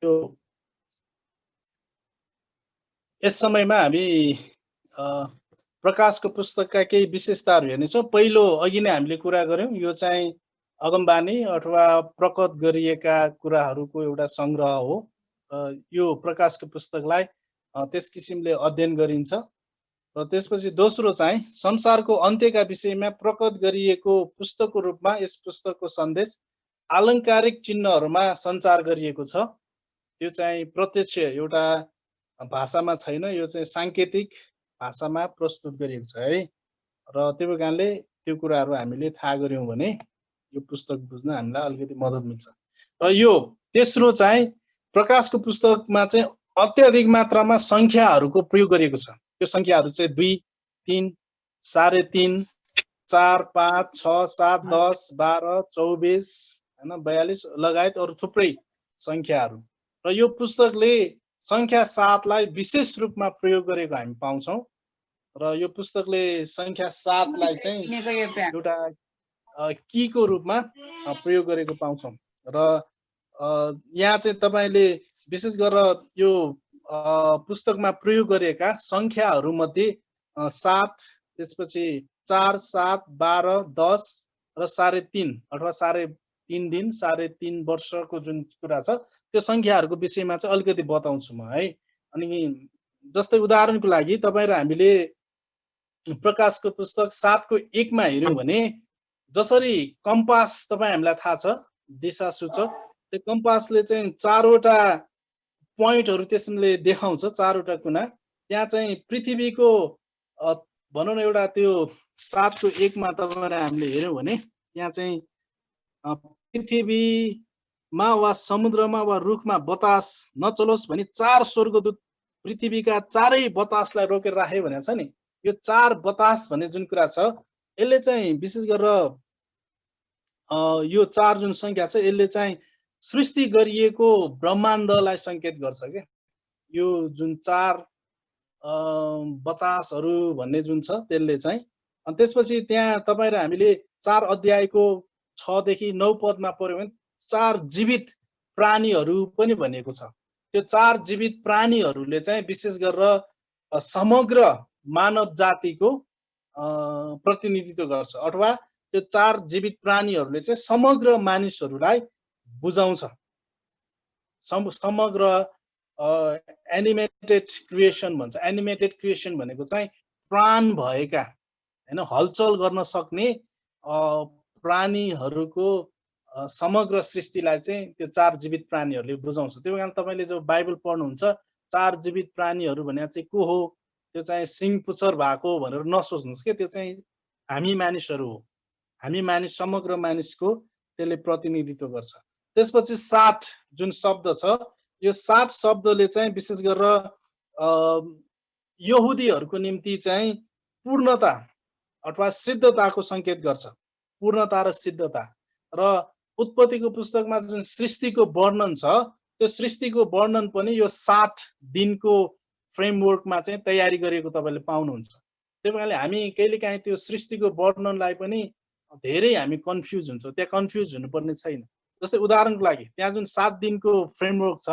त्यो यस समयमा हामी प्रकाशको पुस्तकका केही विशेषताहरू हेर्नेछौँ। पहिलो अघि नै हामीले कुरा गर्यौँ, यो चाहिँ अगमबानी अथवा प्रकट गरिएका कुराहरूको एउटा सङ्ग्रह हो। यो प्रकाशको पुस्तकलाई त्यस किसिमले अध्ययन गरिन्छ। र त्यसपछि दोस्रो चाहिँ संसारको अन्त्यका विषयमा प्रकट गरिएको पुस्तकको रूपमा यस पुस्तकको सन्देश आलङ्कारिक चिन्हहरूमा सञ्चार गरिएको छ। त्यो चाहिँ प्रत्यक्ष एउटा भाषामा छैन, यो चाहिँ साङ्केतिक भाषामा प्रस्तुत गरिएको छ है। र त्यो कारणले त्यो कुराहरू हामीले थाहा गऱ्यौँ भने यो पुस्तक बुझ्न हामीलाई अलिकति मद्दत मिल्छ। र यो तेस्रो चाहिँ प्रकाशको पुस्तकमा चाहिँ अत्याधिक मात्रामा सङ्ख्याहरूको प्रयोग गरिएको छ। त्यो सङ्ख्याहरू चाहिँ 2, 3, 3.5, 4, 5, 6, 7, 10, 12, 24 हैन 42 लगायत अरू थुप्रै सङ्ख्याहरू। र यो पुस्तकले सङ्ख्या 7 लाई विशेष रूपमा प्रयोग गरेको हामी पाउँछौँ। र यो पुस्तकले सङ्ख्या 7 लाई चाहिँ एउटा कीको रूपमा प्रयोग गरेको पाउँछौँ। र यहाँ चाहिँ तपाईले विशेष गरेर यो पुस्तकमा प्रयोग गरेका सङ्ख्याहरू मध्ये 7, त्यसपछि 4, 7, 12, 10 र 3.5 अथवा 3.5 दिन 3.5 वर्षको जुन कुरा छ त्यो सङ्ख्याहरूको विषयमा चाहिँ अलिकति बताउँछु म है। अनि जस्तै उदाहरणको लागि तपाईँ र हामीले प्रकाशको पुस्तक 7 को 1 मा हेर्यौँ भने जसरी कम्पास तपाईँ हामीलाई थाहा छ दिशा सूचक, त्यो कम्पासले चाहिँ 4वटा पोइन्टहरू त्यसले देखाउँछ, 4वटा कुना। त्यहाँ चाहिँ पृथ्वीको भनौँ न एउटा त्यो 7 को 1 मा तपाईँ हामीले हेर्यौँ भने त्यहाँ चाहिँ पृथ्वीमा वा समुद्रमा वा रुखमा बतास नचलोस् भने 4 स्वर्गदूत पृथ्वीका 4 बतासलाई रोकेर राखे भनेको छ नि। यो 4 बतास भन्ने जुन कुरा छ यसले चाहिँ विशेष गरेर यो 4 जुन सङ्ख्या छ यसले चाहिँ सृष्टि गरिएको ब्रह्माण्डलाई सङ्केत गर्छ के। यो जुन 4 बतासहरू भन्ने जुन छ त्यसले चाहिँ। अनि त्यसपछि त्यहाँ तपाईँ र हामीले 4 अध्यायको 6 देखि 9 पदमा पढ्यौँ भने 4 जीवित प्राणीहरू पनि भनिएको छ। त्यो 4 जीवित प्राणीहरूले चाहिँ विशेष गरेर समग्र मानव जातिको प्रतिनिधित्व गर्छ, अथवा त्यो 4 जीवित प्राणीहरूले चाहिँ समग्र मानिसहरूलाई बुझाउँछ। समग्र एनिमेटेड क्रिएसन भन्छ। एनिमेटेड क्रिएसन भनेको चाहिँ प्राण भएका हैन हलचल गर्न सक्ने प्राणीहरूको समग्र सृष्टिलाई चाहिँ त्यो 4 जीवित प्राणीहरूले बुझाउँछ। त्यो कारण तपाईले जो बाइबल पढ्नुहुन्छ 4 जीवित प्राणीहरू भने चाहिँ को हो, त्यो चाहिँ सिंह पुच्छर भएको भनेर नसोच्नुहोस् के। त्यो चाहिँ हामी मानिसहरू हो। हामी मानिस समग्र मानिसको त्यसले प्रतिनिधित्व गर्छ। त्यसपछि 7 जुन शब्द छ यो 7 शब्दले चाहिँ विशेष गरेर यहुदीहरूको निम्ति चाहिँ पूर्णता अथवा सिद्धताको सङ्केत गर्छ। पूर्णता र सिद्धता। र उत्पत्तिको पुस्तकमा जुन सृष्टिको वर्णन छ त्यो सृष्टिको वर्णन पनि यो 7 दिनको फ्रेमवर्कमा चाहिँ तयारी गरेको तपाईले पाउनुहुन्छ। त्यही भएर हामी कहिलेकाहीँ त्यो सृष्टिको वर्णनलाई पनि धेरै हामी कन्फ्युज हुन्छौँ। त्यहाँ कन्फ्युज हुनुपर्ने छैन। जस्तै उदाहरणको लागि त्यहाँ जुन 7 दिनको फ्रेमवर्क छ,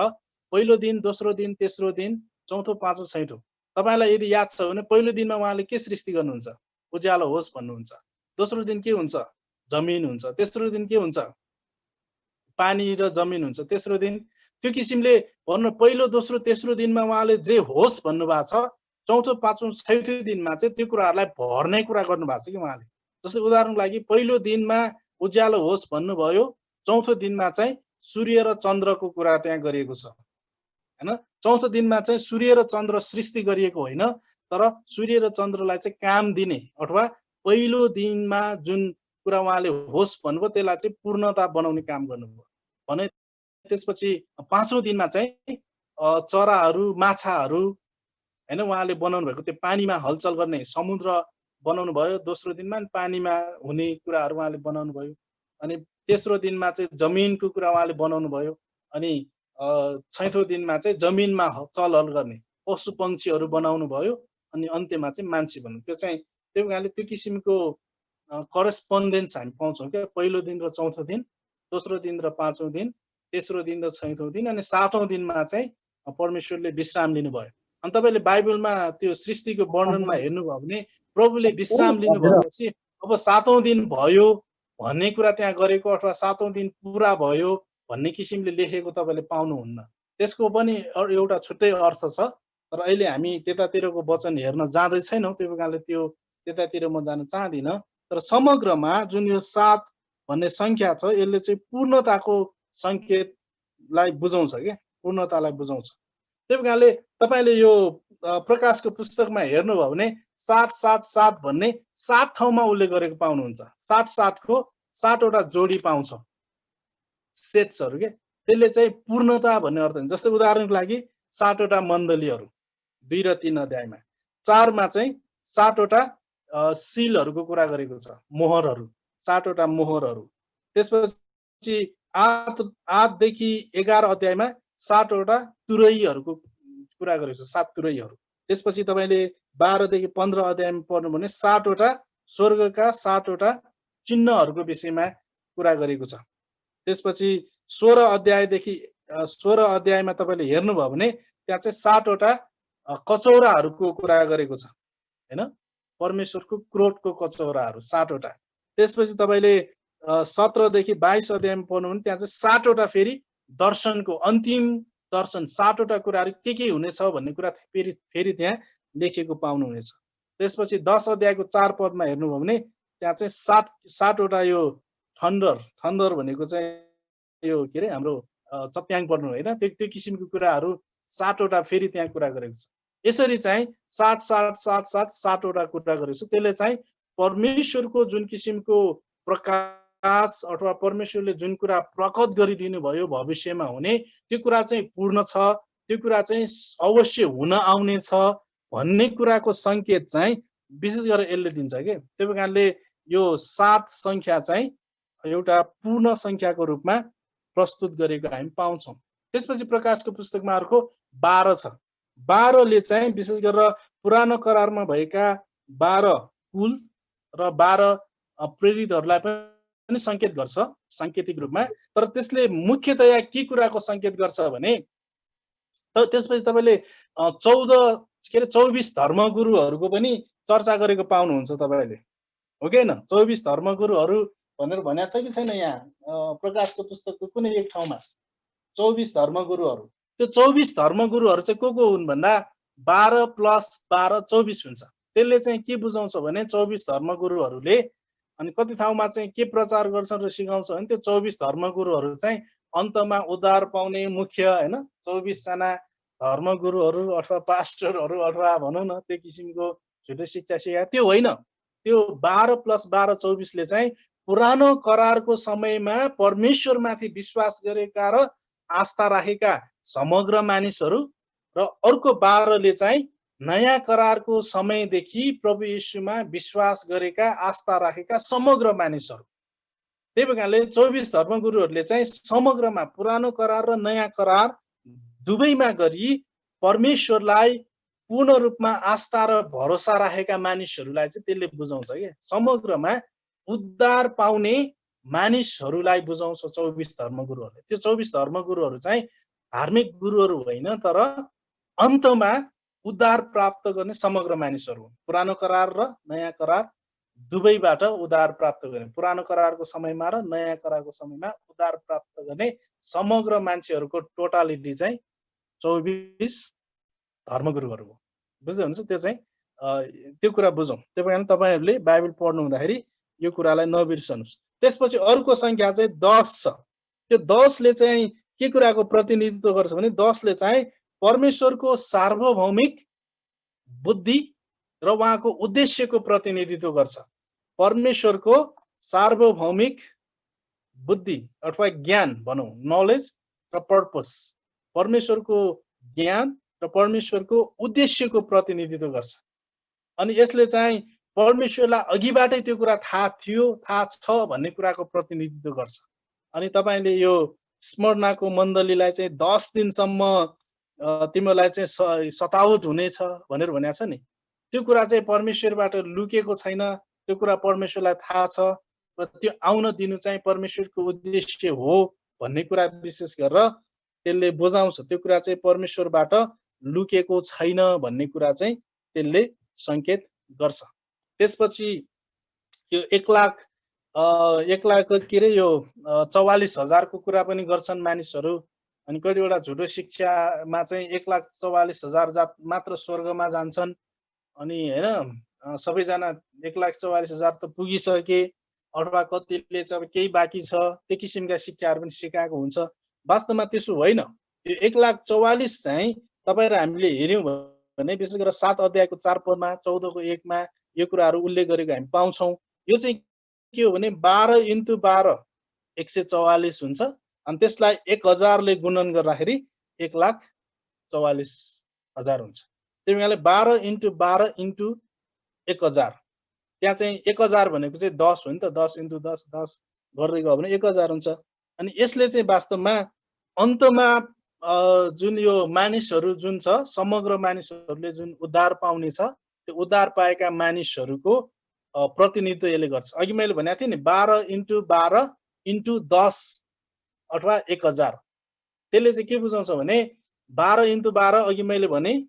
पहिलो दिन, दोस्रो दिन, तेस्रो दिन, चौथो, पाँचौं, छैठौं। तपाईलाई यदि याद छ भने पहिलो दिनमा उहाँले के सृष्टि गर्नुहुन्छ? उज्यालो होस् भन्नुहुन्छ। दोस्रो दिन के हुन्छ? जमिन हुन्छ। तेस्रो दिन के हुन्छ? पानी र जमिन हुन्छ। तेस्रो दिन त्यो किसिमले भन्नु पहिलो, दोस्रो, तेस्रो दिनमा उहाँले जे होस् भन्नुभएको छ, चौथो, पाँचौं, छैठौं दिनमा चाहिँ त्यो कुराहरूलाई भर्ने कुरा गर्नुभएको छ कि उहाँले। जस्तै उदाहरणको लागि पहिलो दिनमा उज्यालो होस् भन्नुभयो, चौथो दिनमा चाहिँ सूर्य र चन्द्रको कुरा त्यहाँ गरिएको छ हैन। चौथो दिनमा चाहिँ सूर्य र चन्द्र सृष्टि गरिएको होइन, तर सूर्य र चन्द्रलाई चाहिँ काम दिने अथवा पहिलो दिनमा जुन कुरा उहाँले होस् भन्नुभयो त्यसलाई चाहिँ पूर्णता बनाउने काम गर्नुभयो भने त्यसपछि पाँचौं दिनमा चाहिँ चराहरू, माछाहरू हैन उहाँले बनाउनु भएको त्यो पानीमा हलचल गर्ने समुद्र बनाउनु भयो। दोस्रो दिनमा पानीमा हुने कुराहरू उहाँले बनाउनु भयो। अनि तेस्रो दिनमा चाहिँ जमिनको कुरा उहाँले बनाउनु भयो। अनि छैठौं दिनमा चाहिँ जमिनमा चलहल गर्ने पशु पक्षीहरू बनाउनु भयो। अनि अन्त्यमा चाहिँ मान्छे बनाउनु। त्यो चाहिँ त्यही कारणले त्यो किसिमको करेस्पोन्डेन्स हामी पाउँछौँ क्या। पहिलो दिन र चौथो दिन, दोस्रो दिन र पाँचौं दिन, तेस्रो दिन र छैठौँ दिन, अनि 7औं दिनमा चाहिँ परमेश्वरले विश्राम लिनुभयो। अनि तपाईँले बाइबलमा त्यो सृष्टिको वर्णनमा हेर्नुभयो भने प्रभुले विश्राम लिनुभएपछि अब 7औं दिन भयो भन्ने कुरा त्यहाँ गरेको अथवा 7औं दिन पुरा भयो भन्ने किसिमले लेखेको तपाईँले पाउनुहुन्न। त्यसको पनि एउटा छुट्टै अर्थ छ, तर अहिले हामी त्यतातिरको वचन हेर्न जाँदै छैनौँ, त्यही कारणले त्यो त्यतातिर म जान चाहदिनँ। तर समग्रमा जुन यो 7 भन्ने सङ्ख्या छ यसले चाहिँ पूर्णताको सङ्केतलाई बुझाउँछ क्या, पूर्णतालाई बुझाउँछ। त्यही कारणले तपाईँले यो प्रकाशको पुस्तकमा हेर्नुभयो भने 7-7-7 भन्ने 7 ठाउँमा उसले गरेको पाउनुहुन्छ। 7-7 को 7 वटा जोडी पाउँछ, सेट्सहरू के, त्यसले चाहिँ पूर्णता भन्ने अर्थ हुन्छ। जस्तै उदाहरणको लागि 7 वटा मण्डलीहरू 2 र 3 अध्यायमा, 4 मा चाहिँ 7 वटा सिलहरूको कुरा गरेको छ, मोहरहरू, 7 वटा मोहरहरू। त्यसपछि 8 देखि 11 अध्यायमा 7 वटा तुरैहरूको कुरा गरेको छ, 7 तुरैहरू। त्यसपछि तपाईँले 12 देखि 15 अध्यायमा पढ्नु भने 7 वटा स्वर्गका 7 वटा चिन्हहरूको विषयमा कुरा गरेको छ। त्यसपछि 16 अध्यायमा तपाईँले हेर्नुभयो भने त्यहाँ चाहिँ 7 वटा कचौराहरूको कुरा गरेको छ हैन, परमेश्वरको क्रोधको कचौराहरू 7 वटा। त्यसपछि तपाईँले 17 देखि 22 अध्यायमा पढ्नु भने त्यहाँ चाहिँ 7 वटा फेरि दर्शनको अन्तिम दर्शन, 7 वटा कुराहरू के हुनेछ भन्ने कुरा फेरि त्यहाँ लेखेको पाउनुहुनेछ। त्यसपछि 10 अध्यायको 4 पदमा हेर्नुभयो भने त्यहाँ चाहिँ 7 वटा यो थन्डर भनेको चाहिँ यो के अरे हाम्रो चट्याङ पर्नु होइन, त्यो किसिमको कुराहरू 7 वटा फेरि त्यहाँ कुरा गरेको छ। यसरी चाहिँ 7 वटा कुरा गरेको छ। त्यसले चाहिँ परमेश्वरको जुन किसिमको प्रकाश अथवा परमेश्वरले जुन कुरा प्रकट गरिदिनु भयो भविष्यमा हुने, त्यो कुरा चाहिँ पूर्ण छ, त्यो कुरा चाहिँ अवश्य हुन आउने छ भन्ने कुराको सङ्केत चाहिँ विशेष गरेर यसले दिन्छ के। त्यही कारणले यो 7 सङ्ख्या चाहिँ एउटा पूर्ण सङ्ख्याको रूपमा प्रस्तुत गरेको हामी पाउँछौँ। त्यसपछि प्रकाशको पुस्तकमा अर्को 12 छ। 12 ले चाहिँ विशेष गरेर पुरानो करारमा भएका 12 कुल र 12 प्रेरितहरूलाई पनि सङ्केत गर्छ साङ्केतिक रूपमा। तर त्यसले मुख्यतया के कुराको सङ्केत गर्छ भने त्यसपछि तपाईँले 24 धर्मगुरुहरूको पनि चर्चा गरेको पाउनुहुन्छ तपाईँले, हो कि होइन? 24 धर्मगुरुहरू भनेर भनेको छ कि छैन यहाँ प्रकाशको पुस्तकको कुनै एक ठाउँमा? 24 धर्मगुरुहरू, त्यो 24 धर्मगुरुहरू चाहिँ को हुन् भन्दा 12 + 12 24 हुन्छ। त्यसले चाहिँ के बुझाउँछ भने 24 धर्मगुरुहरूले अनि कति ठाउँमा चाहिँ के प्रचार गर्छन् र सिकाउँछ भने त्यो 24 धर्मगुरुहरू चाहिँ अन्तमा उद्धार पाउने मुख्य हैन 24 जना धर्मगुरुहरू अथवा पास्टरहरू अथवा भनौँ न त्यो किसिमको छुट्टै शिक्षा सिकाए त्यो होइन। त्यो 12 + 12 24 ले चाहिँ पुरानो करारको समयमा परमेश्वरमाथि विश्वास गरेका र आस्था राखेका समग्र मानिसहरू र अर्को 12 ले चाहिँ नयाँ करारको समयदेखि प्रभु येशूमा विश्वास गरेका आस्था राखेका समग्र मानिसहरू। त्यही कारणले 24 धर्मगुरुहरूले चाहिँ समग्रमा पुरानो करार र नयाँ करार दुवैमा गरी परमेश्वरलाई पूर्ण रूपमा आस्था र भरोसा राखेका मानिसहरूलाई चाहिँ त्यसले बुझाउँछ के। समग्रमा उद्धार पाउने मानिसहरूलाई बुझाउँछ 24 धर्मगुरुहरूले। त्यो 24 धर्मगुरुहरू चाहिँ धार्मिक गुरुहरू होइन, तर अन्तमा उद्धार प्राप्त गर्ने समग्र मानिसहरू हुन्। पुरानो करार र नयाँ करार दुवैबाट उद्धार प्राप्त गर्ने, पुरानो करारको समयमा र नयाँ करारको समयमा उद्धार प्राप्त गर्ने समग्र मान्छेहरूको टोटालिटी चाहिँ 24 धर्मगुरुहरू हो। बुझ्दै हुनुहुन्छ? त्यो चाहिँ त्यो कुरा बुझौँ। त्यही कारण तपाईँहरूले बाइबल पढ्नु हुँदाखेरि यो कुरालाई नबिर्सनुहोस्। त्यसपछि अर्को सङ्ख्या चाहिँ 10 छ। त्यो 10 ले चाहिँ के कुराको प्रतिनिधित्व गर्छ भने 10 ले चाहिँ परमेश्वरको सार्वभौमिक बुद्धि र उहाँको उद्देश्यको प्रतिनिधित्व गर्छ। परमेश्वरको सार्वभौमिक बुद्धि अथवा ज्ञान भनौँ, नलेज र पर्पस, परमेश्वरको ज्ञान र परमेश्वरको उद्देश्यको प्रतिनिधित्व गर्छ। अनि यसले चाहिँ परमेश्वरलाई अघिबाटै त्यो कुरा थाहा थियो, थाहा छ भन्ने कुराको प्रतिनिधित्व गर्छ। अनि तपाईँले यो स्मरणाको मण्डलीलाई चाहिँ 10 दिनसम्म तिमीलाई चाहिँ सतावट हुनेछ भनेर भनेको छ नि, त्यो कुरा चाहिँ परमेश्वरबाट लुकेको छैन, त्यो कुरा परमेश्वरलाई थाहा छ र त्यो आउन दिनु चाहिँ परमेश्वरको उद्देश्य हो भन्ने कुरा विशेष गरेर त्यसले बुझाउँछ। त्यो कुरा चाहिँ परमेश्वरबाट लुकेको छैन भन्ने कुरा चाहिँ त्यसले संकेत गर्छ। त्यसपछि यो 1 लाख के अरे यो 44,000 को कुरा पनि गर्छन् मानिसहरू। अनि कतिवटा झुटो शिक्षामा चाहिँ 1,44,000 मात्र स्वर्गमा जान्छन्। अनि हैन सबैजना 1,44,000 त पुगिसके अथवा कतिले चाहिँ केही बाँकी छ, त्यो किसिमका शिक्षाहरू पनि सिकाएको हुन्छ। वास्तवमा त्यसो होइन। यो 1,44,000 चाहिँ तपाईँ र हामीले हेर्यौँ भने विशेष गरेर 7 अध्यायको 4 पदमा 14 को 1 मा यो कुराहरू उल्लेख गरेको हामी पाउँछौँ। यो चाहिँ के हो भने 12 × 12 144 हुन्छ। अनि त्यसलाई 1000 ले गुणन गर्दाखेरि 1,44,000 हुन्छ। त्यही भएर 12 × 12 × 1000 त्यहाँ चाहिँ 1000 भनेको चाहिँ 10 हो नि त। 10 × 10 10 गर्दै गयो भने 1000 हुन्छ। अनि यसले चाहिँ वास्तवमा अन्तमा जुन यो मानिसहरू जुन छ, समग्र मानिसहरूले जुन उद्धार पाउने छ, त्यो उद्धार पाएका मानिसहरूको प्रतिनिधित्व यसले गर्छ। अघि मैले भनेको थिएँ नि 12 × 12 × 10 अथवा 1000। त्यसले चाहिँ के बुझाउँछ भने 12 × 12 अघि मैले भने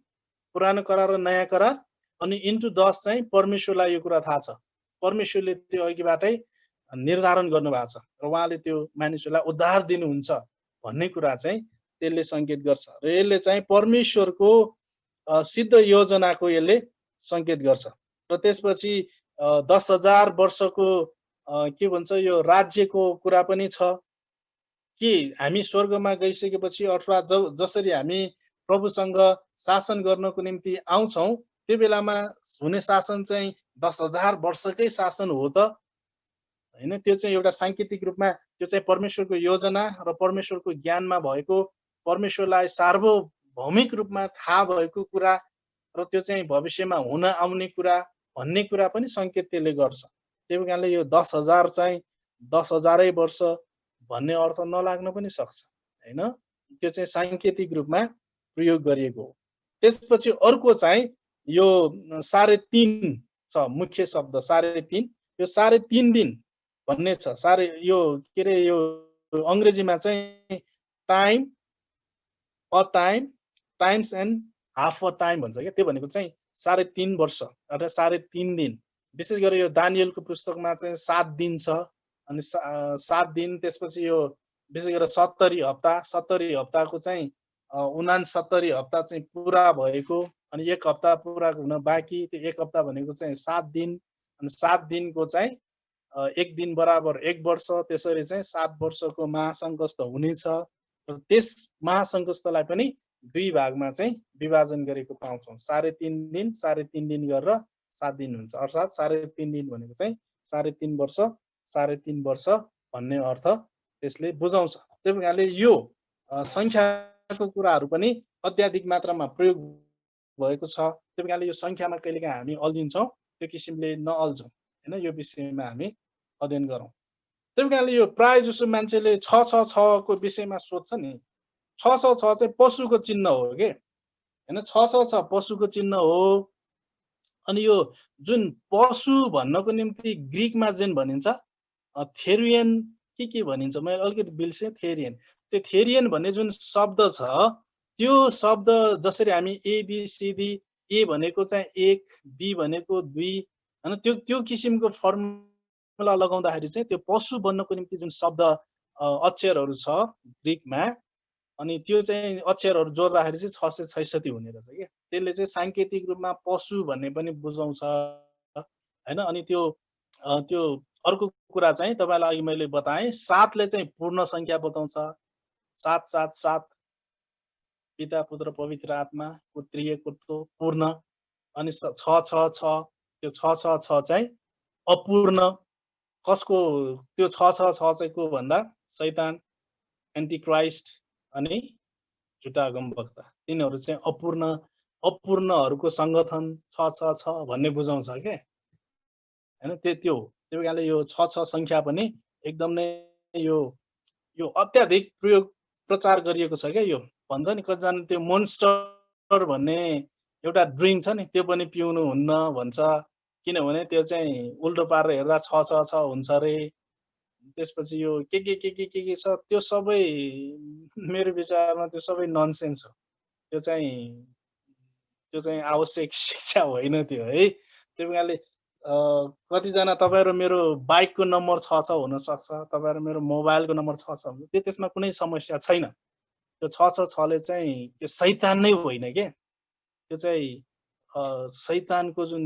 पुरानो करार र नयाँ करार, अनि × 10 चाहिँ परमेश्वरलाई यो कुरा थाहा छ। परमेश्वरले त्यो अघिबाटै निर्धारण गर्नुभएको छ र उहाँले त्यो मानिसहरूलाई उद्धार दिनुहुन्छ भन्ने कुरा चाहिँ त्यसले संकेत गर्छ। र यसले चाहिँ परमेश्वरको सिद्ध योजनाको यसले संकेत गर्छ। र त्यसपछि 10,000 वर्षको के भन्छ यो राज्यको कुरा पनि छ कि हामी स्वर्गमा गइसकेपछि अथवा जसरी हामी प्रभुसँग शासन गर्नको निम्ति आउँछौँ, त्यो बेलामा हुने शासन चाहिँ 10,000 वर्षकै शासन हो त हैन। त्यो चाहिँ एउटा सांकेतिक रूपमा त्यो चाहिँ परमेश्वरको योजना र परमेश्वरको ज्ञानमा भएको, परमेश्वरलाई सार्वभौमिक रूपमा थाहा भएको कुरा र त्यो चाहिँ भविष्यमा हुन आउने कुरा भन्ने कुरा पनि संकेत त्यसले गर्छ। त्यही कारणले यो 10,000 चाहिँ 10,000 वर्ष भन्ने अर्थ नलाग्न पनि सक्छ हैन। त्यो चाहिँ सांकेतिक रूपमा प्रयोग गरिएको हो। त्यसपछि अर्को चाहिँ यो 3.5 छ मुख्य शब्द 3.5। यो 3.5 दिन भन्ने छ। यो के अरे यो अंग्रेजीमा चाहिँ time, a time, times and half a time भन्छ क्या। त्यो भनेको चाहिँ 3.5 वर्ष अथवा 3.5 दिन। विशेष गरी यो दानियलको पुस्तकमा चाहिँ 7 दिन छ। अनि 7 दिन, त्यसपछि यो विशेष गरेर 70 हप्ता, 70 हप्ताको चाहिँ 69 हप्ता चाहिँ पुरा भएको, अनि 1 हप्ता पुरा हुन बाँकी। त्यो 1 हप्ता भनेको चाहिँ 7 दिन, अनि 7 दिनको चाहिँ 1 दिन बराबर 1 वर्ष। त्यसरी चाहिँ 7 वर्षको महासङ्कस्त हुनेछ। र त्यस महासङ्कस्तलाई पनि 2 भागमा चाहिँ विभाजन गरेको पाउँछौँ। 3.5 दिन 3.5 दिन गरेर 7 दिन हुन्छ। अर्थात् 3.5 दिन भनेको चाहिँ 3.5 वर्ष, 3.5 वर्ष भन्ने अर्थ त्यसले बुझाउँछ। त्यही कारणले यो संख्याको कुराहरू पनि अत्याधिक मात्रामा प्रयोग भएको छ। त्यही कारणले यो संख्यामा कहिलेकाहीँ हामी अल्झिन्छौँ, त्यो किसिमले नअल्झौँ हैन। यो विषयमा हामी अध्ययन गरौँ। त्यही कारणले यो प्राय जसो मान्छेले 666 को विषयमा सोध्छ नि। 666 चाहिँ पशुको चिन्ह हो के हैन। 666 पशुको चिन्ह हो। अनि यो जुन पशु भन्नको निम्ति ग्रीकमा जुन भनिन्छ थेरियन के भनिन्छ, मैले अलिकति बिर्सेँ। थेरियन, त्यो थेरियन भन्ने जुन शब्द छ, त्यो शब्द जसरी हामी ABCD, ए भनेको चाहिँ 1, बी भनेको 2 हैन, त्यो किसिमको फर्मुला लगाउँदाखेरि चाहिँ त्यो पशु बन्नको निम्ति जुन शब्द अक्षरहरू छ ग्रीकमा, अनि त्यो चाहिँ अक्षरहरू जोड्दाखेरि चाहिँ 666 हुने रहेछ के। त्यसले चाहिँ सांकेतिक रूपमा पशु भन्ने पनि बुझाउँछ हैन। अनि त्यो अर्को कुरा चाहिँ तपाईलाई अघि मैले बताएँ, 7 ले चाहिँ पूर्ण संख्या बताउँछ। 777 पिता पुत्र पवित्र आत्माको त्रिएकत्व पूर्ण। अनि 666 त्यो 666 चाहिँ अपूर्ण। कसको त्यो 666 चाहिँ को भन्दा शैतान, एन्टिक्राइस्ट अनि झुटा अगमवक्ता, तिनीहरू चाहिँ अपूर्णहरूको संगठन 666 भन्ने बुझाउँछ के हैन। त्यो त्यही कारणले यो 6 संख्या पनि एकदम नै यो अत्याधिक प्रचार गरिएको छ क्या। यो भन्छ नि कतिजना त्यो मोन्स्टर भन्ने एउटा ड्रिङ्क छ नि, त्यो पनि पिउनु हुन्न भन्छ, किनभने त्यो चाहिँ उल्टो पारेर हेर्दा 666 हुन्छ रे त्यसपछि यो के छ त्यो सबै मेरो विचारमा त्यो सबै ननसेन्स हो। त्यो चाहिँ आवश्यक शिक्षा होइन त्यो है। त्यही कारणले कतिजना तपाईँ र मेरो बाइकको नम्बर छ हुनसक्छ, तपाईँ र मेरो मोबाइलको नम्बर छ भने त्यसमा कुनै समस्या छैन। त्यो छले चाहिँ त्यो शैतान नै होइन के। त्यो चाहिँ शैतानको जुन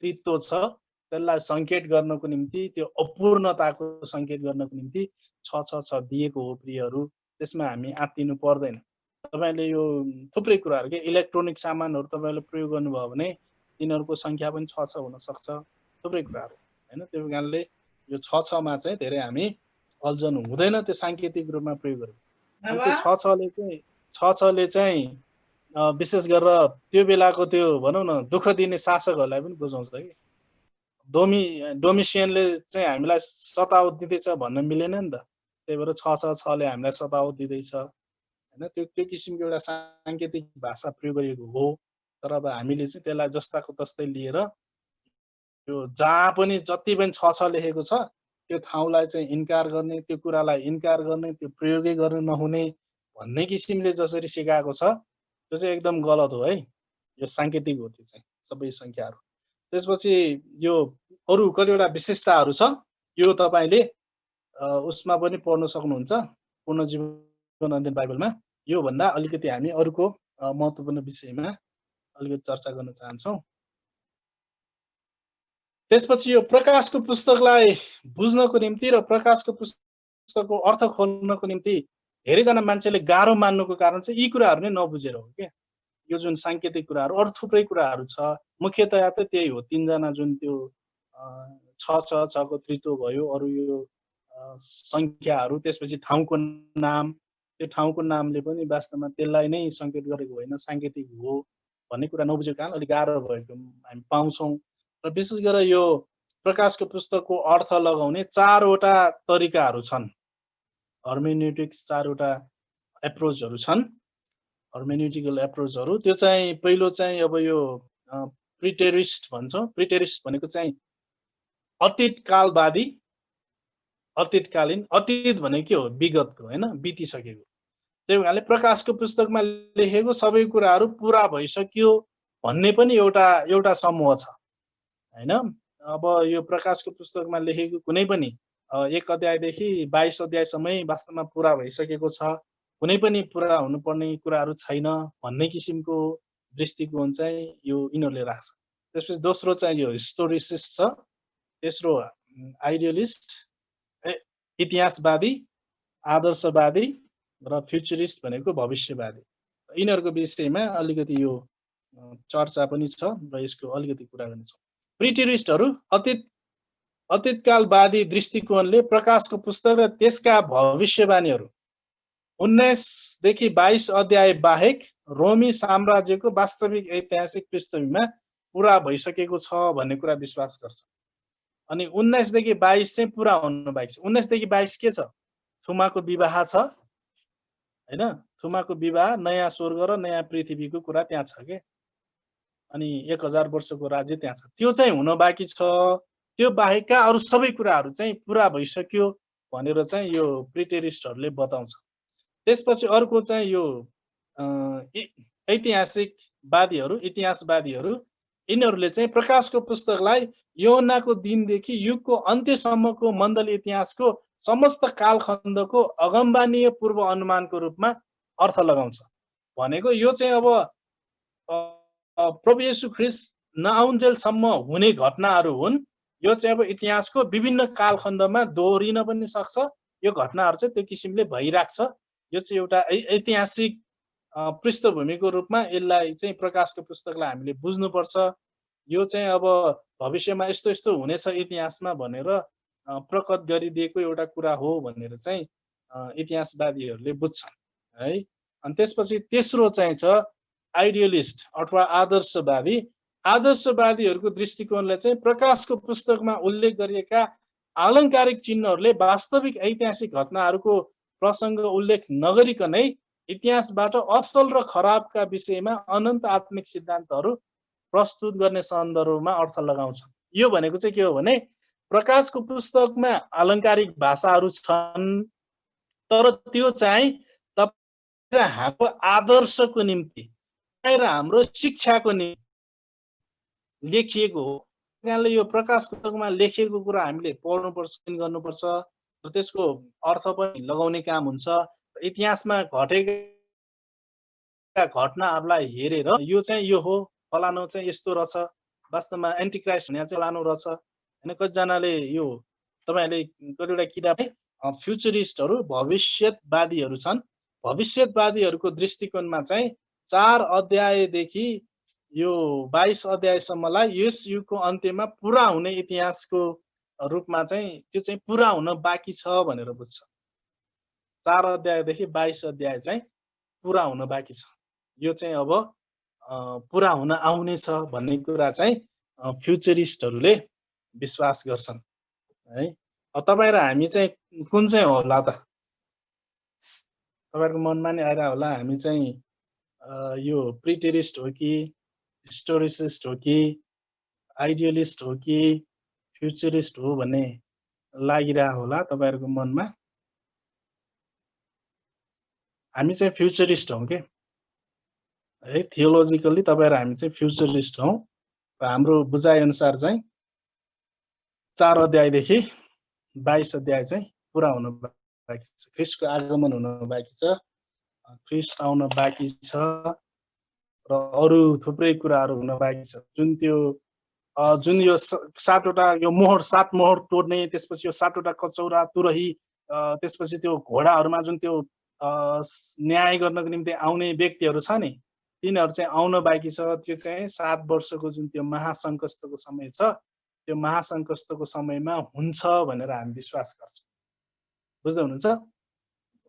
कृत्य छ त्यसलाई सङ्केत गर्नको निम्ति, त्यो अपूर्णताको सङ्केत गर्नको निम्ति छ दिएको हो प्रियहरू। त्यसमा हामी आत्तिनु पर्दैन। तपाईँले यो थुप्रै कुराहरू के इलेक्ट्रोनिक सामानहरू तपाईँले प्रयोग गर्नुभयो भने तिनीहरूको सङ्ख्या पनि छ हुनसक्छ, थुप्रै कुराहरू होइन। त्यो कारणले यो छमा चाहिँ धेरै हामी अल्झनु हुँदैन, त्यो साङ्केतिक रूपमा प्रयोग गर्नु। अनि त्यो छले चाहिँ विशेष गरेर त्यो बेलाको त्यो भनौँ न दुःख दिने शासकहरूलाई पनि बुझाउँछ कि। डोमिसियनले चाहिँ हामीलाई सताव दिँदैछ भन्न मिलेन नि त। त्यही भएर छले हामीलाई सताव दिँदैछ होइन। त्यो किसिमको एउटा साङ्केतिक भाषा प्रयोग गरिएको हो। तर अब हामीले चाहिँ त्यसलाई जस्ताको तस्तै लिएर यो जहाँ पनि जति पनि छ लेखेको छ त्यो ठाउँलाई चाहिँ इन्कार गर्ने, त्यो कुरालाई इन्कार गर्ने, त्यो प्रयोगै गर्न नहुने भन्ने किसिमले जसरी सिकाएको छ त्यो चाहिँ एकदम गलत हो है। यो साङ्केतिक हो त्यो चाहिँ सबै सङ्ख्याहरू। त्यसपछि यो अरू कतिवटा विशेषताहरू छ, यो तपाईँले उसमा पनि पढ्न सक्नुहुन्छ, पुनर्जीवन अध्ययन बाइबलमा। योभन्दा अलिकति हामी अरूको महत्त्वपूर्ण विषयमा अलिकति चर्चा गर्न चाहन्छौँ। त्यसपछि यो प्रकाशको पुस्तकलाई बुझ्नको निम्ति र प्रकाशको पुस्तकको अर्थ खोल्नको निम्ति धेरैजना मान्छेले गाह्रो मान्नुको कारण चाहिँ यी कुराहरू नै नबुझेर हो क्या। यो जुन साङ्केतिक कुराहरू, अरू थुप्रै कुराहरू छ, मुख्यतया त त्यही हो। तीनजना जुन त्यो छको त्रित्व भयो, अरू यो सङ्ख्याहरू, त्यसपछि ठाउँको नाम, त्यो ठाउँको नामले पनि वास्तवमा त्यसलाई नै सङ्केत गरेको होइन, साङ्केतिक हो भन्ने कुरा नबुझेको कारण अलिक गाह्रो भएको हामी पाउँछौँ। र विशेष गरेर यो प्रकाशको पुस्तकको अर्थ लगाउने 4वटा तरिकाहरू छन्। हर्मेन्युटिक्स 4वटा एप्रोचहरू छन्, हर्मेन्युटिकल एप्रोचहरू। त्यो चाहिँ पहिलो चाहिँ अब यो प्रिटेरिस्ट भन्छौँ। प्रिटेरिस्ट भनेको चाहिँ अतीतकालवादी, अतीतकालीन। अतीत भनेको के हो? विगतको होइन, बितिसकेको। त्यही कारणले प्रकाशको पुस्तकमा लेखेको सबै कुराहरू पुरा भइसक्यो भन्ने पनि एउटा समूह छ होइन। अब यो प्रकाशको पुस्तकमा लेखेको कुनै पनि 1 अध्यायदेखि 22 अध्यायसम्मै वास्तवमा पुरा भइसकेको छ, कुनै पनि पुरा हुनुपर्ने कुराहरू छैन भन्ने किसिमको दृष्टिकोण चाहिँ यो यिनीहरूले राख्छ। त्यसपछि दोस्रो चाहिँ यो हिस्टोरिसिस्ट छ, तेस्रो आइडियलिस्ट, इतिहासवादी, आदर्शवादी र फ्युचरिस्ट भनेको भविष्यवादी। यिनीहरूको विषयमा अलिकति यो चर्चा पनि छ र यसको अलिकति कुरा गर्नेछौँ। प्रिटेरिस्टहरू अतीतकालवादी दृष्टिकोणले प्रकाशको पुस्तक र त्यसका भविष्यवाणीहरू 19 देखि 22 अध्याय बाहेक रोमी साम्राज्यको वास्तविक ऐतिहासिक पृष्ठभूमिमा पुरा भइसकेको छ भन्ने कुरा विश्वास गर्छ। अनि 19 देखि 22 चाहिँ पुरा हुनु बाँकी छ। 19 देखि 22 के छ? थुमाको विवाह छ हैन। थुमाको विवाह, नयाँ स्वर्ग र नयाँ पृथ्वीको कुरा त्यहाँ छ के। अनि 1000 वर्षको राज्य त्यहाँ छ। त्यो चाहिँ हुन बाँकी छ। त्यो बाहेकका अरू सबै कुराहरू चाहिँ पुरा भइसक्यो भनेर चाहिँ यो प्रिटेरिस्टहरूले बताउँछ। त्यसपछि अर्को चाहिँ यो ऐतिहासिकवादीहरू, इतिहासवादीहरू, यिनीहरूले चाहिँ प्रकाशको पुस्तकलाई यूहन्नाको दिनदेखि युगको अन्त्यसम्मको मण्डल इतिहासको समस्त कालखण्डको अगमबानीय पूर्व अनुमानको रूपमा अर्थ लगाउँछ। भनेको यो चाहिँ अब प्रभु येशू ख्रीष्ट नआउन्जेलसम्म हुने घटनाहरू हुन्। यो चाहिँ अब इतिहासको विभिन्न कालखण्डमा दोहोरिन पनि सक्छ। यो घटनाहरू चाहिँ त्यो किसिमले भइराख्छ। यो चाहिँ एउटा ऐतिहासिक पृष्ठभूमिको रूपमा यसलाई चाहिँ प्रकाशको पुस्तकलाई हामीले बुझ्नुपर्छ। यो चाहिँ अब भविष्यमा यस्तो यस्तो हुनेछ इतिहासमा भनेर प्रकट गरिदिएको एउटा कुरा हो भनेर चाहिँ इतिहासवादीहरूले बुझ्छन् है। अनि त्यसपछि तेस्रो चाहिँ छ आइडियलिस्ट अथवा आदर्शवादी। आदर्शवादीहरूको दृष्टिकोणले चाहिँ प्रकाशको पुस्तकमा उल्लेख गरिएका आलङ्कारिक चिन्हहरूले वास्तविक ऐतिहासिक घटनाहरूको प्रसङ्ग उल्लेख नगरिकनै इतिहासबाट असल र खराबका विषयमा अनन्त आत्मिक सिद्धान्तहरू प्रस्तुत गर्ने सन्दर्भमा अर्थ लगाउँछ। यो भनेको चाहिँ के हो भने प्रकाशको पुस्तकमा अलङ्कारिक भाषाहरू छन्, तर त्यो चाहिँ तपाईँ र हाम्रो आदर्शको निम्ति र हाम्रो शिक्षाको निम्ति लेखिएको हो। कारणले यो प्रकाश पुस्तकमा लेखिएको कुरा हामीले पढ्नुपर्छ, गर्नुपर्छ र त्यसको अर्थ पनि लगाउने काम हुन्छ। इतिहासमा घटेका घटनाहरूलाई हेरेर यो चाहिँ यो हो, फलानु चाहिँ यस्तो रहेछ, वास्तवमा एन्टिक्राइस्ट हुने चाहिँ फलानु रहेछ हैन। कतिजनाले यो तपाईहरुले कतिवटा किताब फ्युचरिस्टहरू भविष्यवादीहरू छन्। भविष्यवादीहरूको दृष्टिकोणमा चाहिँ 4 अध्यायदेखि यो 22 अध्यायसम्मलाई यस युगको अन्त्यमा पुरा हुने इतिहासको रूपमा चाहिँ त्यो चाहिँ पुरा हुन बाँकी छ भनेर बुझ्छ। 4 अध्यायदेखि 22 अध्याय चाहिँ पुरा हुन बाँकी छ, यो चाहिँ अब पुरा हुन आउने छ भन्ने कुरा चाहिँ फ्युचरिस्टहरूले विश्वास गर्छन् है। तपाईँ र हामी चाहिँ कुन चाहिँ होला त? तपाईहरुको मनमा नि आइरा होला हामी चाहिँ यो प्रिटेरिस्ट हो कि हिस्टोरिसिस्ट हो कि आइडियलिस्ट हो कि फ्युचरिस्ट हो भन्ने लागिरा होला तपाईहरुको मनमा। हामी चाहिँ फ्युचरिस्ट हौं के है। थियोलोजिकली तपाईं र हामी चाहिँ फ्युचरिस्ट हौं र हाम्रो बुझाइ अनुसार चाहिँ 4 अध्यायदेखि 22 अध्याय चाहिँ पुरा हुन बाँकी छ। ख्रीष्टको आगमन हुन बाँकी छ, ख्रीष्ट आउन बाँकी छ र अरु थुप्रै कुराहरु हुन बाँकी छ। जुन यो 7 वटा यो मोहर 7 मोहर तोड्ने, त्यसपछि यो 7 वटा कचौरा तुरही, त्यसपछि त्यो घोडाहरुमा जुन त्यो न्याय गर्नको निम्ति आउने व्यक्तिहरु छ नि, तिनीहरु चाहिँ आउन बाँकी छ। त्यो चाहिँ 7 वर्षको जुन त्यो महासंकस्तको समय छ, त्यो महासंकस्तको समयमा हुन्छ भनेर हामी विश्वास गर्छौं। बुझ्दै हुनुहुन्छ?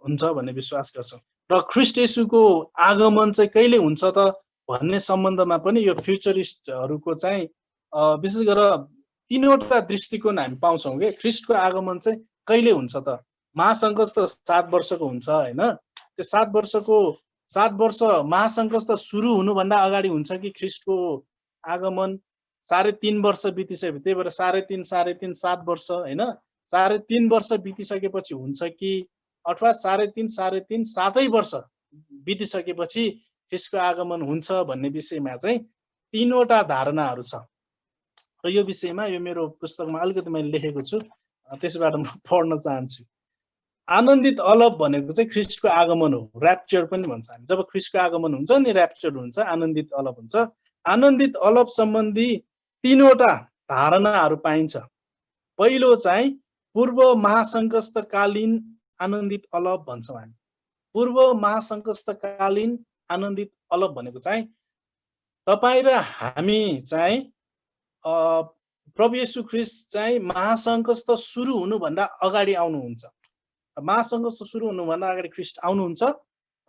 हुन्छ भन्ने विश्वास गर्छौं। र ख्रीष्ट येशूको आगमन चाहिँ कहिले हुन्छ त भन्ने सम्बन्धमा पनि यो फ्युचरिस्टहरुको चाहिँ विशेष गरेर 3 वटा दृष्टिकोण हामी पाउँछौं के। ख्रीष्टको आगमन चाहिँ कहिले हुन्छ त? महासंकस्त 7 वर्षको हुन्छ हैन। त्यो 7 वर्ष महासंकस्त सुरु हुनुभन्दा अगाडि हुन्छ कि ख्रीष्टको आगमन 3.5 वर्ष बितिसक्यो। त्यही भएर 3.5 7 वर्ष हैन। 3.5 वर्ष बितिसकेपछि हुन्छ कि अथवा 3.5 7 वर्ष बितिसकेपछि ख्रीष्टको आगमन हुन्छ भन्ने विषयमा चाहिँ 3 वटा धारणाहरू छ। र यो विषयमा यो मेरो पुस्तकमा अलिकति मैले लेखेको छु, त्यसबाट म पढ्न चाहन्छु। आनन्दित अलप भनेको चाहिँ ख्रीष्टको आगमन हो। र्याप्चर पनि भन्छ हामी। जब ख्रीष्टको आगमन हुन्छ नि र्याप्चर हुन्छ, आनन्दित अलप हुन्छ। आनन्दित अलप सम्बन्धी 3 वटा धारणाहरू पाइन्छ। पहिलो चाहिँ पूर्व महासंकस्तकालीन आनन्दित अलप भन्छौं हामी। पूर्व महासंकस्तकालीन आनन्दित अलप भनेको चाहिँ तपाई र हामी चाहिँ प्रभु येशू ख्रीष्ट चाहिँ महासंकस्त सुरु हुनुभन्दा अगाडि आउनुहुन्छ। महासंकस्त सुरु हुनुभन्दा अगाडि ख्रीष्ट आउनुहुन्छ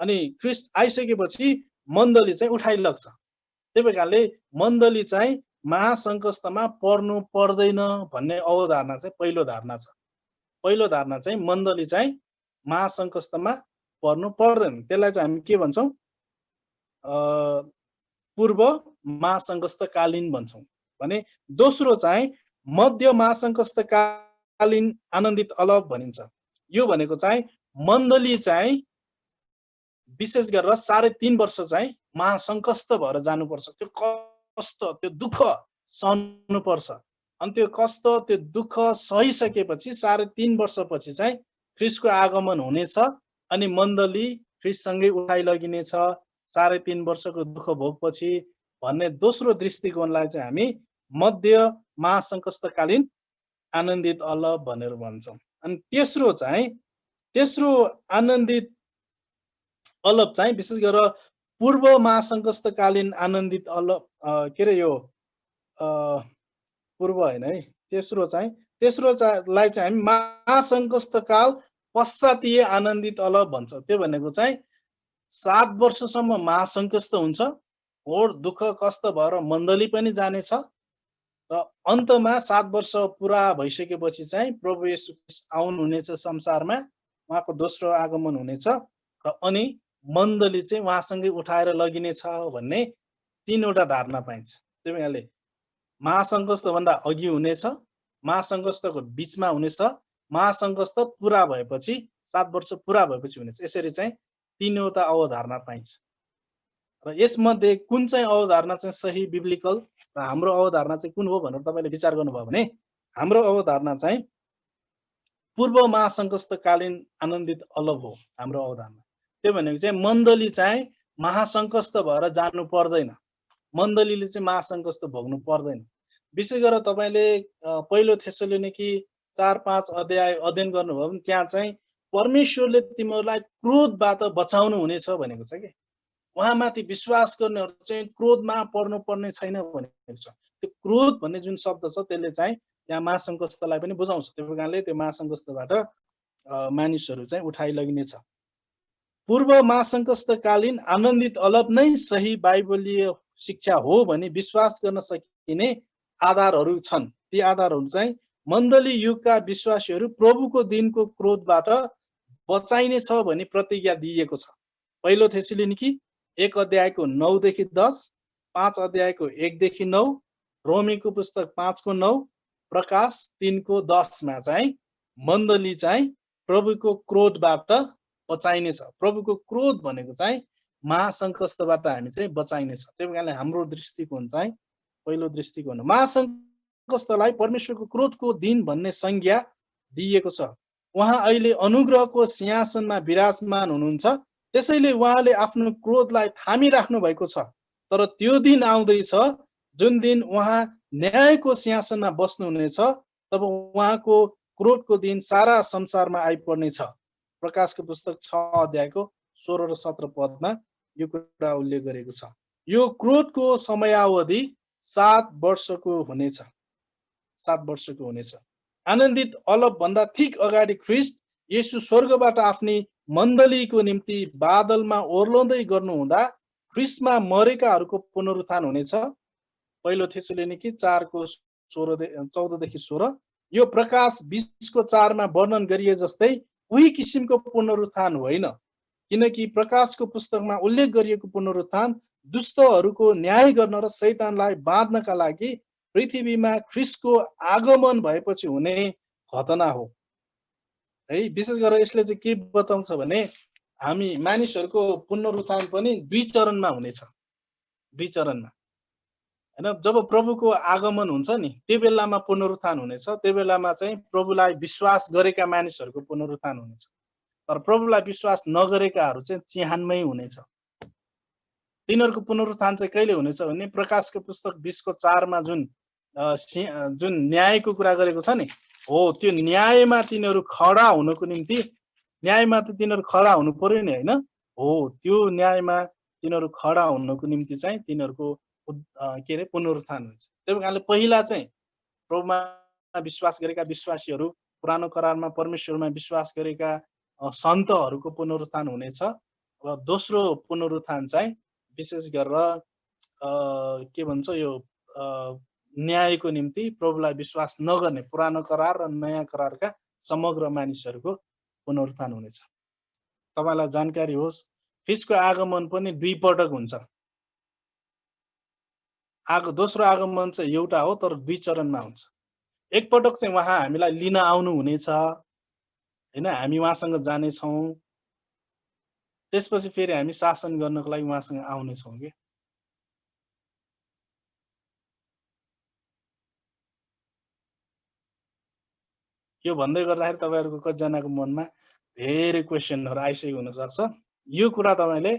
अनि ख्रीष्ट आइसकेपछि मण्डली चाहिँ उठाइलग्छ। त्यही भएकाले मण्डली चाहिँ महासंकस्तमा पर्नु पर्दैन भन्ने अवधारणा चाहिँ पहिलो धारणा छ। पहिलो धारणा चाहिँ मण्डली चाहिँ महासंकस्तमा पर्नु पर्दैन। त्यसलाई चाहिँ हामी के भन्छौं? पूर्व महासंकस्तकालीन भन्छौं। भने दोस्रो चाहिँ मध्य महासंकस्तकालीन आनन्दित अलप भनिन्छ। यो भनेको चाहिँ मण्डली चाहिँ विशेष गरेर 3.5 वर्ष चाहिँ महासंकस्त भएर जानुपर्छ। त्यो कष्ट, त्यो दुःख सहनु पर्छ। अनि त्यो कष्ट, त्यो दुःख सहिसकेपछि 3.5 वर्षपछि चाहिँ ख्रीष्टको आगमन हुनेछ अनि मण्डली ख्रीष्टसँगै उठाइ लगिनेछ 3.5 वर्षको दुःख भोगपछि भन्ने दोस्रो दृष्टिकोणलाई चाहिँ हामी मध्य महासंकस्तकालीन आनन्दित अलप भनेर भन्छौं। अनि तेस्रो आनन्दित अलप चाहिँ विशेष गरेर पूर्व महासंकस्तकालीन आनन्दित अलप के रे यो पूर्व हैन है। तेस्रोलाई चाहिँ हामी महासंकस्तकाल पश्चातीय आनन्दित अलप भन्छौं। त्यो भनेको चाहिँ 7 वर्षसम्म महासंकस्त हुन्छ, घोर दुःख कष्ट भएर मण्डली पनि जानेछ र अन्तमा 7 वर्ष पुरा भइसकेपछि चाहिँ प्रभु येशू आउनुहुनेछ संसारमा, उहाँको दोस्रो आगमन हुनेछ र अनि मण्डली चाहिँ उहाँसँगै उठाएर लगिनेछ भन्ने 3 वटा धारणा पाइन्छ। त्यही भएकाले महासंकस्त भन्दा अघि हुनेछ, महासङ्घस्थको बीचमा हुनेछ, महासङ्घस्थ पुरा भएपछि 7 वर्ष पुरा भएपछि हुनेछ। यसरी चाहिँ 3वटा अवधारणा पाइन्छ। र यसमध्ये कुन चाहिँ अवधारणा चाहिँ सही बिब्लिकल र हाम्रो अवधारणा चाहिँ कुन हो भनेर तपाईँले विचार गर्नुभयो भने हाम्रो अवधारणा चाहिँ पूर्व महासङ्घस्थकालीन आनन्दित अलग हो हाम्रो अवधारणा। त्यो भनेको चाहिँ मण्डली चाहिँ महासङ्घस्थ भएर जानु पर्दैन, मण्डलीले चाहिँ महासङ्घस्थ भोग्नु पर्दैन। विशेष गरेर तपाईँले पहिलो थेसलोनिकी 4-5 अध्याय अध्ययन गर्नुभयो भने त्यहाँ चाहिँ परमेश्वरले तिमीहरूलाई क्रोधबाट बचाउनु हुनेछ भनेको छ कि उहाँमाथि विश्वास गर्नेहरू चाहिँ क्रोधमा पर्नु पर्ने छैन भनेको छ। त्यो क्रोध भन्ने जुन शब्द छ त्यसले चाहिँ त्यहाँ महासङ्घस्थलाई पनि बुझाउँछ। त्यो कारणले त्यो महासङ्घस्थबाट मानिसहरू चाहिँ उठाइ लगिनेछ। पूर्व महासङ्घस्थकालीन आनन्दित अलग नै सही बाइबलीय शिक्षा हो भनी विश्वास गर्न सकिने आधारहरू छन्। ती आधारहरू चाहिँ मण्डली युगका विश्वासीहरू प्रभुको दिनको क्रोधबाट बचाइने छ भनी प्रतिज्ञा दिइएको छ। पहिलो थेसलोनिकी 1 अध्यायको 9 देखि 10, 5 अध्यायको 1 देखि 9, रोमीको पुस्तक 5 को 9, प्रकाश 3 को 10 मा चाहिँ मण्डली चाहिँ प्रभुको क्रोधबाट बचाइने छ। प्रभुको क्रोध भनेको चाहिँ महासङ्घस्थबाट हामी चाहिँ बचाइने छ। त्यही कारणले हाम्रो दृष्टिकोण चाहिँ पहिलो दृष्टिकोण महासङ्घस्थलाई परमेश्वरको क्रोधको दिन भन्ने संज्ञा दिइएको छ। उहाँ अहिले अनुग्रहको सिंहासनमा विराजमान हुनुहुन्छ, त्यसैले उहाँले आफ्नो क्रोधलाई थामिराख्नु भएको छ। तर त्यो दिन आउँदैछ जुन दिन उहाँ न्यायको सिंहासनमा बस्नुहुनेछ, तब उहाँको क्रोधको दिन सारा संसारमा आइपर्नेछ। प्रकाशको पुस्तक 6 अध्यायको 16 र 17 पदमा यो कुरा उल्लेख गरेको छ। यो क्रोधको समयावधि 7 वर्षको हुनेछ। 7 वर्षको हुनेछ। आनन्दित अलग भन्दा ठीक अगाडि ख्रीष्ट येशू स्वर्गबाट आफ्नी मण्डलीको निम्ति बादलमा ओर्लँदै गर्नुहुँदा ख्रीष्टमा मरेकाहरूको पुनरुत्थान हुनेछ। पहिलो थेसलोनिकी 4 को 14 देखि 16। यो प्रकाश 20 को 4 मा वर्णन गरिए जस्तै उही किसिमको पुनरुत्थान होइन, किनकि प्रकाशको पुस्तकमा उल्लेख गरिएको पुनरुत्थान दुष्टहरूको न्याय गर्न र शैतानलाई बाँध्नका लागि पृथ्वीमा ख्रीष्टको आगमन भएपछि हुने घटना हो। है, विशेष गरेर यसले चाहिँ के बताउँछ भने हामी मानिसहरूको पुनरुत्थान पनि 2 चरणमा हुनेछ। 2 चरणमा हैन, जब प्रभुको आगमन हुन्छ नि त्यो बेलामा पुनरुत्थान हुनेछ। त्यो बेलामा चाहिँ प्रभुलाई विश्वास गरेका मानिसहरूको पुनरुत्थान हुनेछ। तर प्रभुलाई विश्वास नगरेकाहरू चाहिँ चिहानमै हुनेछ। तिनीहरूको पुनरुत्थान चाहिँ कहिले हुनेछ भने प्रकाशको पुस्तक 20 को 4 मा जुन न्यायको कुरा गरेको छ नि, हो त्यो न्यायमा तिनीहरू खडा हुनको निम्ति, न्यायमा त तिनीहरू खडा हुनु पर्यो नि हैन, हो त्यो न्यायमा तिनीहरू खडा हुनको निम्ति चाहिँ तिनीहरूको के अरे पुनरुत्थान हुन्छ। त्यही कारणले पहिला चाहिँ प्रभुमा विश्वास गरेका विश्वासीहरू, पुरानो करारमा परमेश्वरमा विश्वास गरेका सन्तहरूको पुनरुत्थान हुनेछ। र दोस्रो पुनरुत्थान चाहिँ विशेष गरेर के भन्छ यो न्यायको निम्ति प्रभुलाई विश्वास नगर्ने पुरानो करार र नयाँ करारका समग्र मानिसहरूको पुनरुत्थान हुनेछ। तपाईलाई जानकारी होस्, ख्रीष्टको आगमन पनि 2 पटक हुन्छ। दोस्रो आगमन चाहिँ एउटा हो तर 2 चरणमा हुन्छ। एक पटक चाहिँ उहाँ हामीलाई लिन आउनु हुनेछ हैन, हामी उहाँसँग जाने छौं। त्यसपछि फेरि हामी शासन गर्नको लागि उहाँसँग आउने छौं के। यो भन्दै गर्दाखेरि तपाईहरुको कतिजनाको मनमा धेरै क्वेशनहरु आइसकेको हुन सक्छ। यो कुरा तपाईले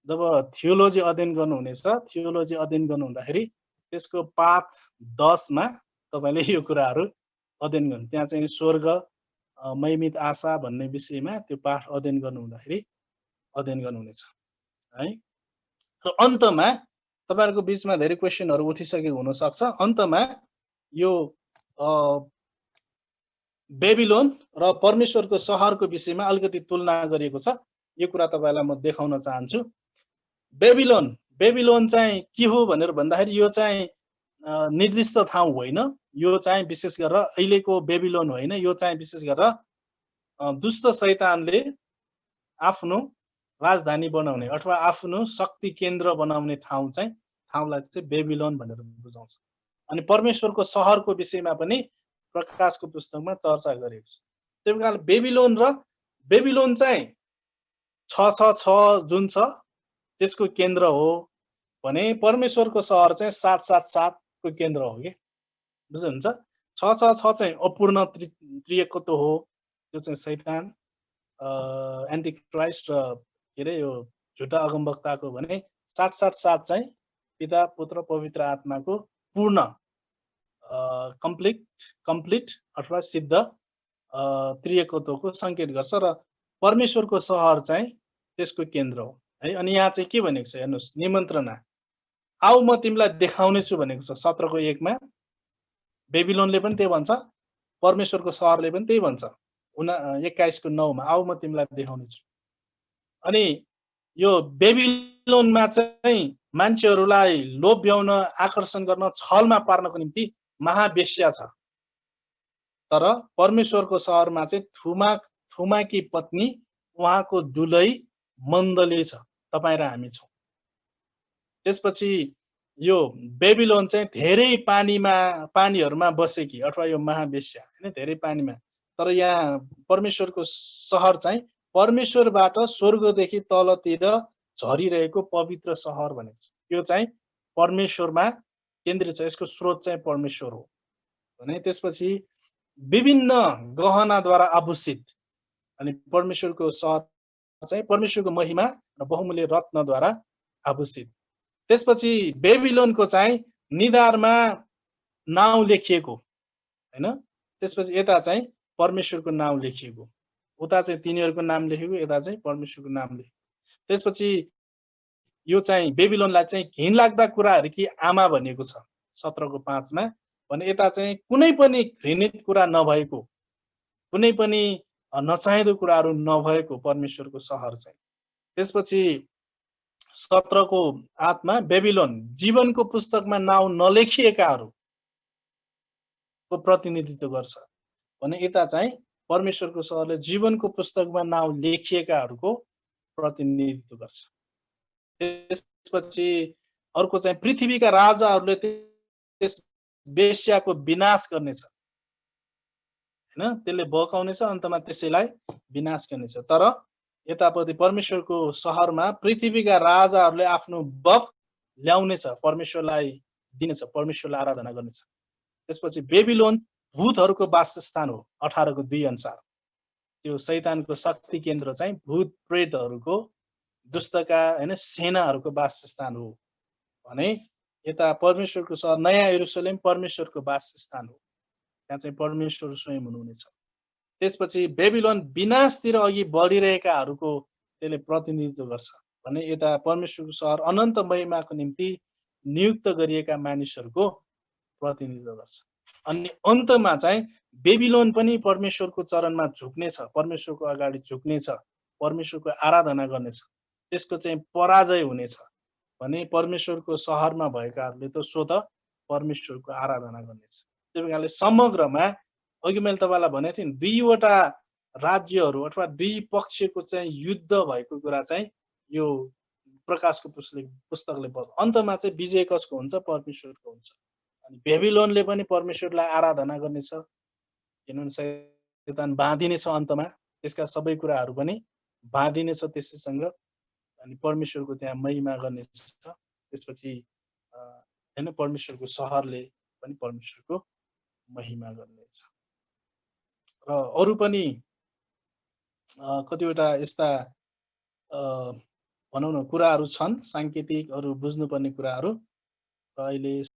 जब थियोलोजी अध्ययन गर्नुहुनेछ, थियोलोजी अध्ययन गर्नुहुँदाखेरि त्यसको पाठ 10 मा तपाईले यो कुराहरु अध्ययन गर्नु। त्यहाँ चाहिँ स्वर्ग महिमित आशा भन्ने विषयमा त्यो पाठ अध्ययन गर्नुहुँदाखेरि अध्ययन गर्नुहुनेछ है। र अन्तमा तपाईहरुको बीचमा धेरै क्वेशनहरु उठिसकेको हुन सक्छ। अन्तमा यो बेबिलोन र परमेश्वरको शहरको विषयमा अलिकति तुलना गरिएको छ। यो कुरा तपाईलाई म देखाउन चाहन्छु। बेबिलोन चाहिँ के हो भनेर भन्दाखेरि यो चाहिँ निर्दिष्ट ठाउँ होइन। यो चाहिँ विशेष गरेर अहिलेको बेबिलोन होइन। यो चाहिँ विशेष गरेर दुष्ट शैतानले आफ्नो राजधानी बनाउने अथवा आफ्नो शक्ति केन्द्र बनाउने ठाउँलाई चाहिँ बेबिलोन भनेर बुझाउँछ। अनि परमेश्वरको शहरको विषयमा पनि प्रकाशको पुस्तकमा चर्चा गरेको छ। त्यही कारणले बेबिलोन चाहिँ 666 जुन छ त्यसको केन्द्र हो भने परमेश्वरको सहर चाहिँ 777 को केन्द्र हो के बुझ्नुहुन्छ। 666 चाहिँ अपूर्ण त्रिएकत्व हो, त्यो चाहिँ शैतान एन्टी क्राइस्ट र के अरे यो झुटा अगमवक्ताको भने 777 चाहिँ पिता पुत्र पवित्र आत्माको पूर्ण कम्प्लिट अथवा सिद्ध त्रिएकत्वको सङ्केत गर्छ र परमेश्वरको सहर चाहिँ त्यसको केन्द्र हो है। अनि यहाँ चाहिँ के भनेको छ हेर्नुहोस्, निमन्त्रणा, आऊ म तिमीलाई देखाउने छु भनेको छ 17 को 1 मा। बेबिलोनले पनि त्यही भन्छ, परमेश्वरको सहरले पनि त्यही भन्छ 21 को 9 मा, आऊ म तिमीलाई देखाउने छु। अनि यो बेबिलोनमा चाहिँ मान्छेहरूलाई लोभ्याउन, आकर्षण गर्न, छलमा पार्नको निम्ति महावेश्या छ। तर परमेश्वरको सहरमा चाहिँ थुमाकी पत्नी, उहाँको दुलै मण्डली छ, तपाईँ र हामी छौँ। त्यसपछि यो बेबिलोन चाहिँ धेरै पानीहरूमा बसेकी अथवा यो महावेश्या हैन, धेरै पानीमा। तर यहाँ परमेश्वरको सहर चाहिँ परमेश्वरबाट स्वर्गदेखि तलतिर झरिरहेको पवित्र सहर भनेको छ। यो चाहिँ परमेश्वरमा केन्द्रित छ, यसको स्रोत चाहिँ परमेश्वर हो भने। त्यसपछि विभिन्न गहनाद्वारा आभूषित, अनि परमेश्वरको सहर चाहिँ परमेश्वरको महिमा र बहुमूल्य रत्नद्वारा आभूषित। त्यसपछि बेबिलोनको चाहिँ निधारमा नाउँ लेखिएको हैन, त्यसपछि यता चाहिँ परमेश्वरको नाउँ लेखिएको, उता चाहिँ तिनीहरूको नाम लेखेको, यता चाहिँ परमेश्वरको नाम लेखेको। त्यसपछि यो चाहिँ बेबिलोनलाई चाहिँ घिनलाग्दा कुराहरूकी आमा भनिएको छ 17 को 5 मा भने। यता चाहिँ कुनै पनि घृणित कुरा नभएको, कुनै पनि नचाहिँदो कुराहरू नभएको परमेश्वरको सहर चाहिँ। त्यसपछि 17 को 8 मा बेबिलोन जीवनको पुस्तकमा नाउँ नलेखिएकाहरूको प्रतिनिधित्व गर्छ भने। यता चाहिँ परमेश्वरको सहरले जीवनको पुस्तकमा नाउँ लेखिएकाहरूको प्रतिनिधित्व गर्छ। त्यसपछि अर्को चाहिँ पृथ्वीका राजाहरूले त्यस वेश्याको विनाश गर्नेछ हैन, त्यसले बहकाउनेछ, अन्तमा त्यसैलाई विनाश गर्नेछ। तर यतापट्टि परमेश्वरको सहरमा पृथ्वीका राजाहरूले आफ्नो बफ ल्याउनेछ, परमेश्वरलाई दिनेछ, परमेश्वरलाई आराधना गर्नेछ। त्यसपछि बेबिलोन भूतहरूको वासस्थान हो 18 को 2 अनुसार। त्यो शैतानको शक्ति केन्द्र चाहिँ भूत प्रेतहरूको, दुष्टका हैन सेनाहरूको वासस्थान हो भने। यता परमेश्वरको सहर नयाँ यरुसलेम परमेश्वरको वासस्थान हो, त्यहाँ चाहिँ परमेश्वर स्वयं हुनुहुनेछ। त्यसपछि बेबिलोन विनाशतिर अघि बढिरहेकाहरूको त्यसले प्रतिनिधित्व गर्छ भने। यता परमेश्वरको सहर अनन्त महिमाको निम्ति नियुक्त गरिएका मानिसहरूको प्रतिनिधित्व गर्छ। अनि अन्तमा चाहिँ बेबिलोन पनि परमेश्वरको चरणमा झुक्नेछ, परमेश्वरको अगाडि झुक्नेछ, परमेश्वरको आराधना गर्नेछ, त्यसको चाहिँ पराजय हुनेछ भने परमेश्वरको सहरमा भएकाहरूले त स्वतः परमेश्वरको आराधना गर्नेछ। त्यही कारणले समग्रमा अघि मैले तपाईँलाई भनेको थिएँ नि, दुईवटा राज्यहरू अथवा दुई पक्षको चाहिँ युद्ध भएको कुरा चाहिँ यो प्रकाशको पुस्तकले बोल्छ। अन्तमा चाहिँ विजय कसको हुन्छ? परमेश्वरको हुन्छ। अनि बेबिलोनले पनि परमेश्वरलाई आराधना गर्नेछ, किनभने शैतान बाँधिनेछ अन्तमा, त्यसका सबै कुराहरू पनि बाँधिनेछ त्यसैसँग, अनि परमेश्वरको त्यहाँ महिमा गर्नेछ। त्यसपछि हैन परमेश्वरको सहरले पनि परमेश्वरको महिमा गर्नेछ। र अरू पनि कतिवटा यस्ता भनौँ न कुराहरू छन्, साङ्केतिक अरू बुझ्नुपर्ने कुराहरू। र अहिले